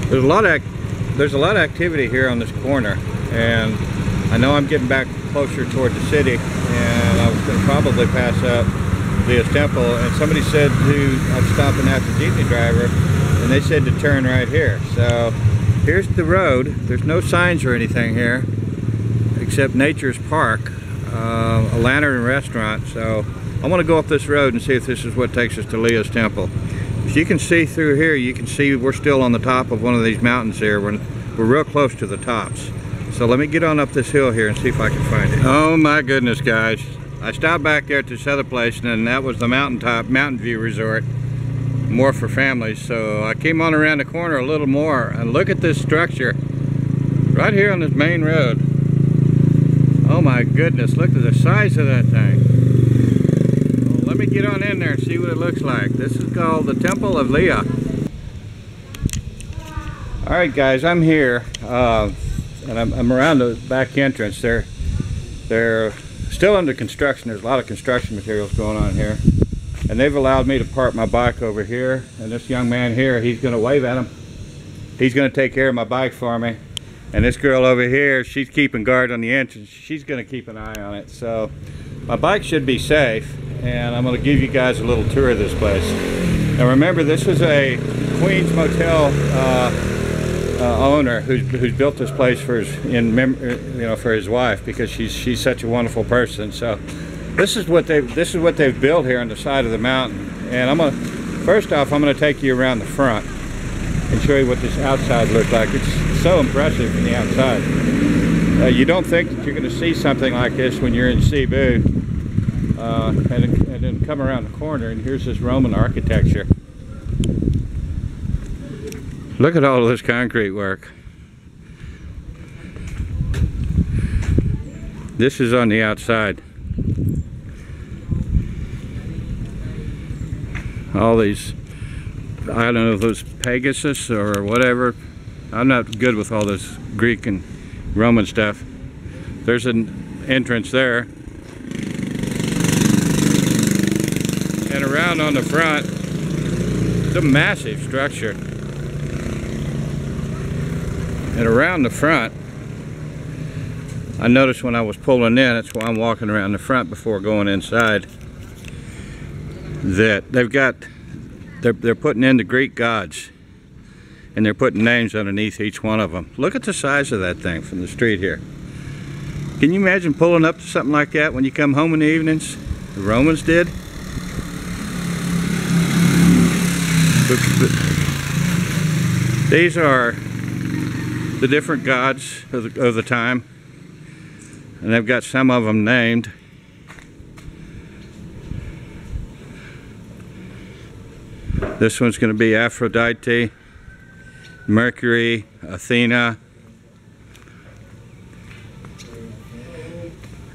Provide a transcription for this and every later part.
There's a lot of activity here on this corner, and I know I'm getting back closer toward the city, and I was going to probably pass up Leah's Temple, and somebody said I'm stopping at the jeepney driver, and they said to turn right here. So here's the road. There's no signs or anything here except Nature's Park, a lantern restaurant. So I want to go up this road and see if this is what takes us to Leah's Temple. As you can see through here, you can see we're still on the top of one of these mountains here. We're real close to the tops. So let me get on up this hill here and see if I can find it. Oh my goodness, guys. I stopped back there at this other place, and that was the Mountain View Resort. More for families. So I came on around the corner a little more, and look at this structure right here on this main road. Oh my goodness, look at the size of that thing. Let me get on in there and see what it looks like. This is called the Temple of Leah. Alright guys, I'm here, and I'm around the back entrance. They're still under construction. There's a lot of construction materials going on here. And they've allowed me to park my bike over here. And this young man here, he's going to wave at him. He's going to take care of my bike for me. And this girl over here, she's keeping guard on the entrance. She's going to keep an eye on it. So my bike should be safe. And I'm going to give you guys a little tour of this place. Now remember, this is a Queens Motel owner who's built this place for his wife, because she's such a wonderful person. So this is what they've built here on the side of the mountain. And first off, I'm gonna take you around the front and show you what this outside looks like. It's so impressive from the outside. You don't think that you're going to see something like this when you're in Cebu. And then come around the corner, and here's this Roman architecture. Look at all of this concrete work. This is on the outside. All these, I don't know if those Pegasus or whatever. I'm not good with all this Greek and Roman stuff. There's an entrance there. And around on the front, it's a massive structure. And around the front, I noticed when I was pulling in, that's why I'm walking around the front before going inside, that they're putting in the Greek gods, and they're putting names underneath each one of them. Look at the size of that thing from the street here. Can you imagine pulling up to something like that when you come home in the evenings? The Romans did. These are the different gods of the time, and they've got some of them named. This one's going to be Aphrodite, Mercury, Athena.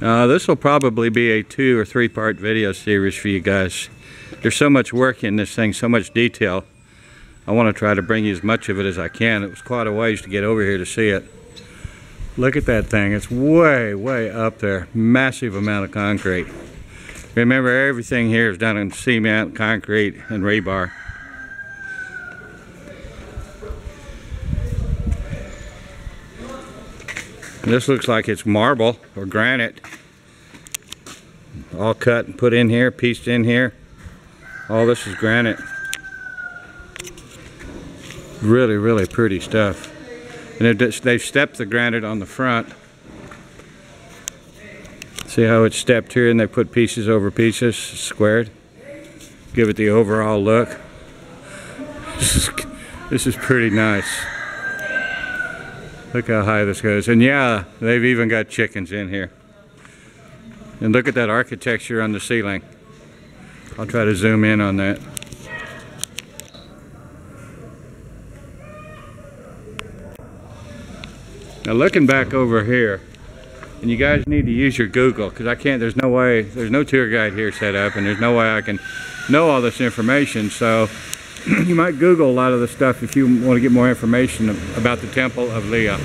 This will probably be a 2 or 3 part video series for you guys. There's so much work in this thing, so much detail. I want to try to bring you as much of it as I can. It was quite a ways to get over here to see it. Look at that thing. It's way, way up there. Massive amount of concrete. Remember, everything here is done in cement, concrete, and rebar. This looks like it's marble or granite. All cut and put in here, pieced in here. All this is granite. Really, really pretty stuff. And they've stepped the granite on the front. See how it's stepped here, and they put pieces over pieces, squared. Give it the overall look. This is pretty nice. Look how high this goes. And yeah, they've even got chickens in here. And look at that architecture on the ceiling. I'll try to zoom in on that. Now looking back over here, and you guys need to use your Google, because I can't, there's no tour guide here set up, and there's no way I can know all this information. So you might Google a lot of the stuff if you want to get more information about the Temple of Leah.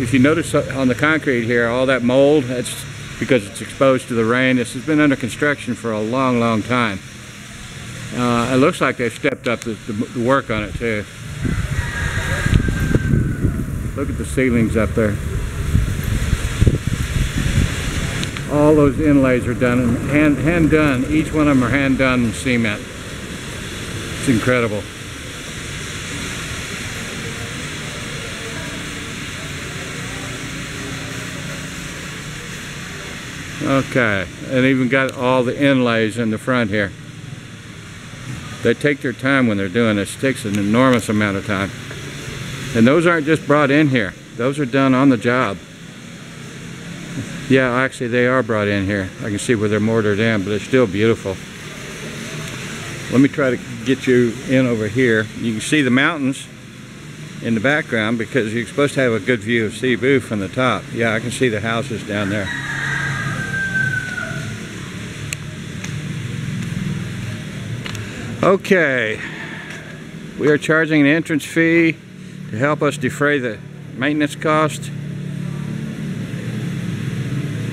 If you notice on the concrete here, all that mold, that's because it's exposed to the rain. This has been under construction for a long, long time. It looks like they've stepped up the work on it too. Look at the ceilings up there. All those inlays are done, hand done. Each one of them are hand done in cement. It's incredible. Okay, and even got all the inlays in the front here. They take their time when they're doing this. It takes an enormous amount of time. And those aren't just brought in here. Those are done on the job. Yeah, actually they are brought in here. I can see where they're mortared in, but it's still beautiful. Let me try to get you in over here. You can see the mountains in the background because you're supposed to have a good view of Cebu from the top. Yeah, I can see the houses down there. Okay, we are charging an entrance fee to help us defray the maintenance cost.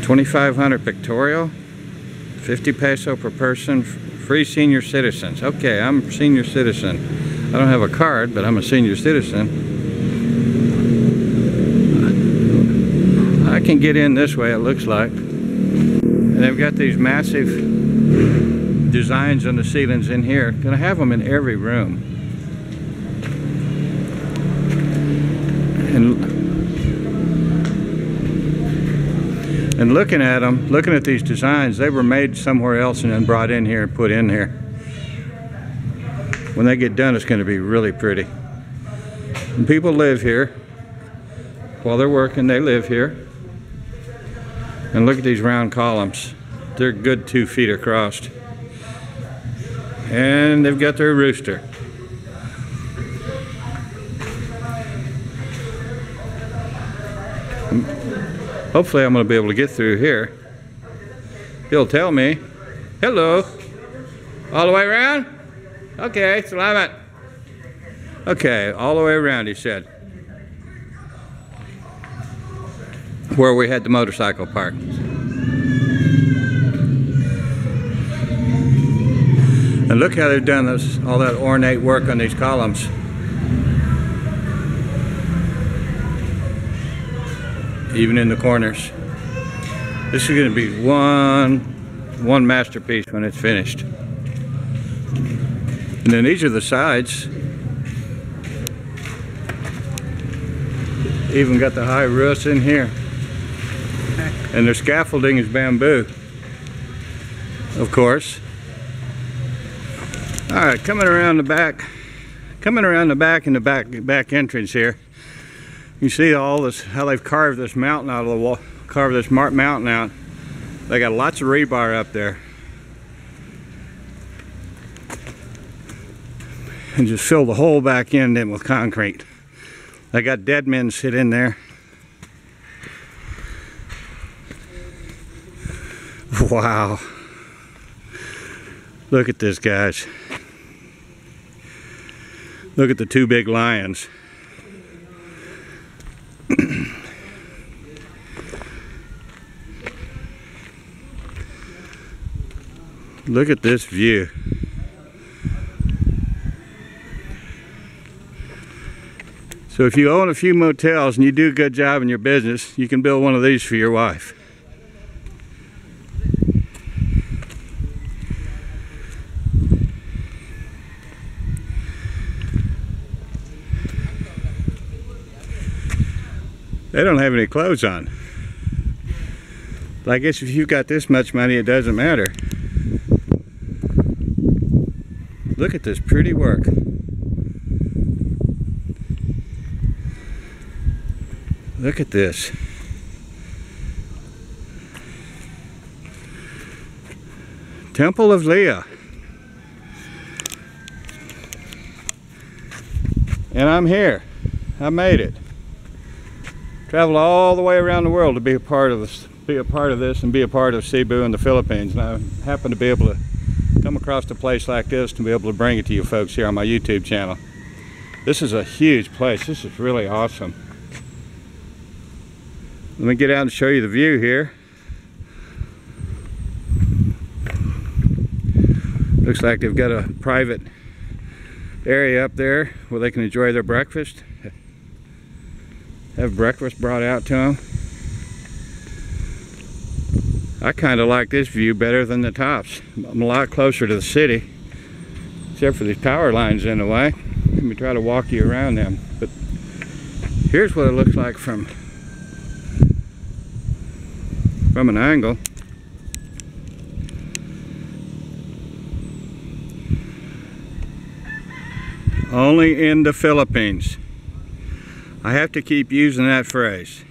2,500 pictorial, 50 peso per person, free senior citizens. Okay, I'm a senior citizen. I don't have a card, but I'm a senior citizen. I can get in this way, it looks like. And they've got these massive designs on the ceilings in here. Gonna have them in every room. And looking at them, looking at these designs, they were made somewhere else and then brought in here and put in here. When they get done, it's going to be really pretty. And people live here. While they're working, they live here. And look at these round columns. They're good 2 feet across. And they've got their rooster. Hopefully I'm going to be able to get through here. He'll tell me, hello, all the way around? Okay, salamat. Okay, all the way around, he said. Where we had the motorcycle parked. And look how they've done this, all that ornate work on these columns. Even in the corners. This is going to be one masterpiece when it's finished. And then these are the sides. Even got the high roofs in here. And their scaffolding is bamboo, of course. All right, coming around the back in the back entrance here. You see all this, how they've carved this mountain out of the wall, carved this mountain out. They got lots of rebar up there. And just fill the whole back end in with concrete. They got dead men sit in there. Wow. Look at this, guys. Look at the 2 big lions. Look at this view. So if you own a few motels and you do a good job in your business, you can build one of these for your wife. They don't have any clothes on. But I guess if you've got this much money, it doesn't matter. Look at this pretty work. Look at this. Temple of Leah. And I'm here. I made it. Traveled all the way around the world to be a part of this, and be a part of Cebu and the Philippines. And I happen to be able to come across a place like this to be able to bring it to you folks here on my YouTube channel. This is a huge place. This is really awesome. Let me get out and show you the view here. Looks like they've got a private area up there where they can enjoy their breakfast. Have breakfast brought out to them. I kind of like this view better than the tops. I'm a lot closer to the city, except for these power lines in the way. Let me try to walk you around them. But here's what it looks like from an angle. Only in the Philippines. I have to keep using that phrase.